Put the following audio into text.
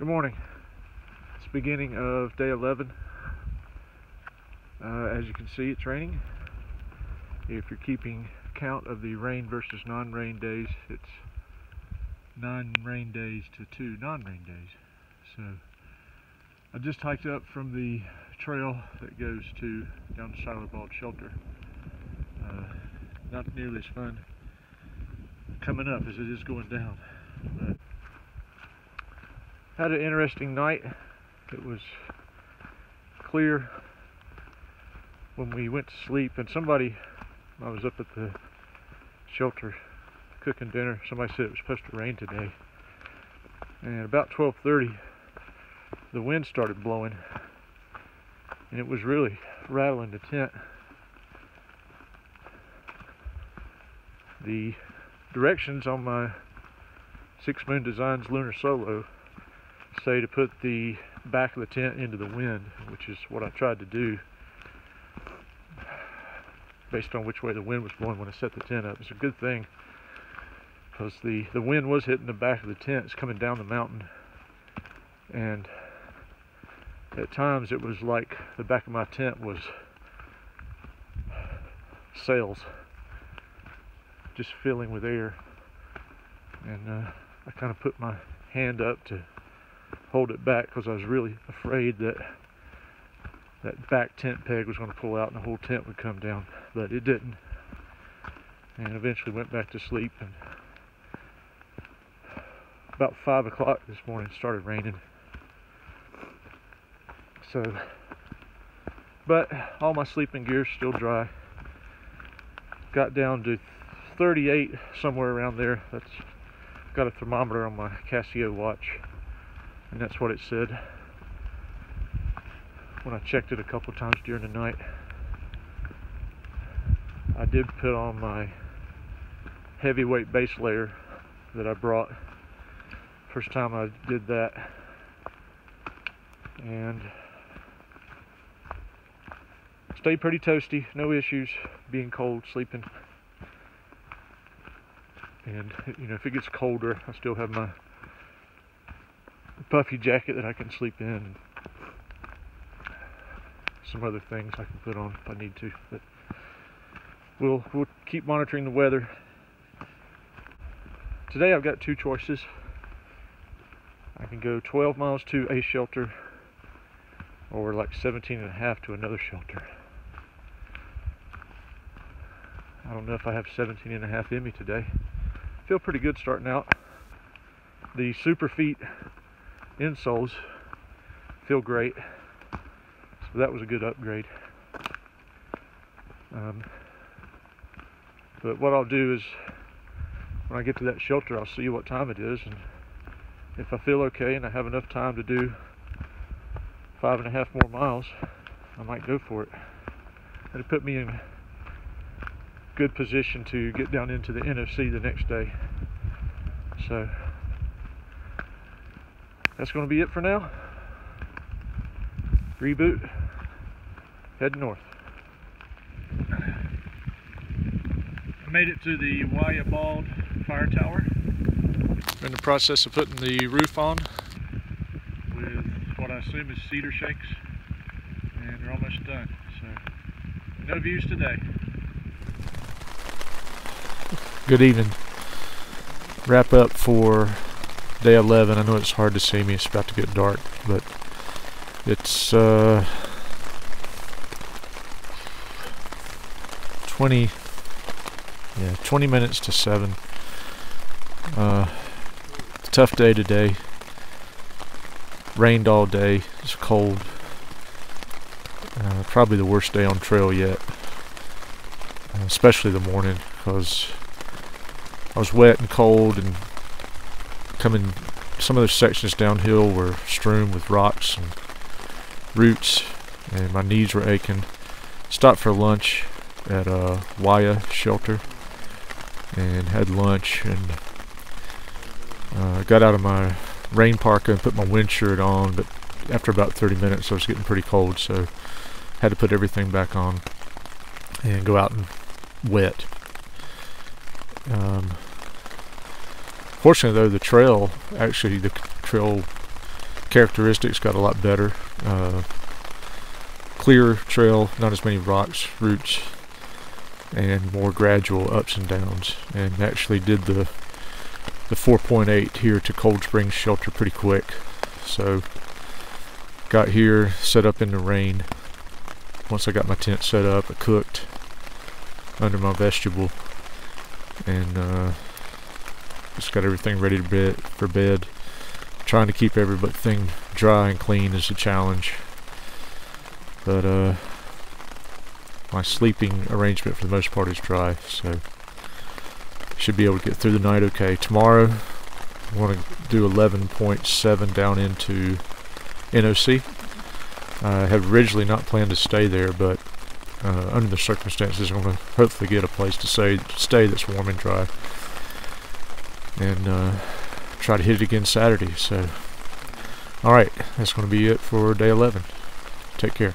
Good morning. It's beginning of day 11. As you can see, it's raining. If you're keeping count of the rain versus non-rain days, it's 9 rain days to 2 non-rain days. So I just hiked up from the trail that goes down to Siler shelter. Not nearly as fun coming up as it is going down. But had an interesting night. It was clear when we went to sleep, and I was up at the shelter cooking dinner, somebody said it was supposed to rain today, and about 12:30 the wind started blowing and it was really rattling the tent. The directions on my 6 Moon Designs Lunar Solo say to put the back of the tent into the wind, which is what I tried to do based on which way the wind was blowing when I set the tent up. It's a good thing because the wind was hitting the back of the tent. It's coming down the mountain, and at times it was like the back of my tent was sails just filling with air, and I kind of put my hand up to hold it back because I was really afraid that back tent peg was going to pull out and the whole tent would come down, but it didn't, and eventually went back to sleep. And about 5 o'clock this morning it started raining. So, but all my sleeping gear's still dry. Got down to 38, somewhere around there. That's got a thermometer on my Casio watch, and that's what it said when I checked it a couple times during the night. I did put on my heavyweight base layer that I brought. First time I did that, and stayed pretty toasty, no issues, being cold, sleeping. And you know, if it gets colder, I still have my puffy jacket that I can sleep in, and some other things I can put on if I need to. But we'll keep monitoring the weather. Today I've got two choices. I can go 12 miles to a shelter, or like 17.5 to another shelter. I don't know if I have 17.5 in me today. Feel pretty good starting out. The Super Feet insoles feel great, so that was a good upgrade. But what I'll do is, when I get to that shelter, I'll see what time it is, and if I feel okay and I have enough time to do 5.5 more miles, I might go for it. It'll put me in good position to get down into the NFC the next day. So that's going to be it for now. Reboot, heading north. I made it to the Waya Bald Fire Tower. We're in the process of putting the roof on with what I assume is cedar shakes, and they're almost done. So no views today. Good evening. Wrap up for day 11. I know it's hard to see me, it's about to get dark, but it's 20 minutes to 7. Tough day today. Rained all day. It's cold. Probably the worst day on trail yet, especially the morning, because I was wet and cold, and some of those sections downhill were strewn with rocks and roots, and my knees were aching. Stopped for lunch at a Waya shelter and had lunch, and got out of my rain parka and put my wind shirt on, but after about 30 minutes I was getting pretty cold, so had to put everything back on and go out and wet. Fortunately though, the trail characteristics got a lot better. Clearer trail, not as many rocks, roots, and more gradual ups and downs. And actually did the 4.8 here to Cold Springs Shelter pretty quick. So got here, set up in the rain. Once I got my tent set up, I cooked under my vestibule, and just got everything ready for bed. Trying to keep everything dry and clean is a challenge, but my sleeping arrangement for the most part is dry, so should be able to get through the night okay. Tomorrow I want to do 11.7 down into NOC. I had originally not planned to stay there, but under the circumstances I'm going to hopefully get a place to stay that's warm and dry, and try to hit it again Saturday. So alright, that's going to be it for day 11. Take care.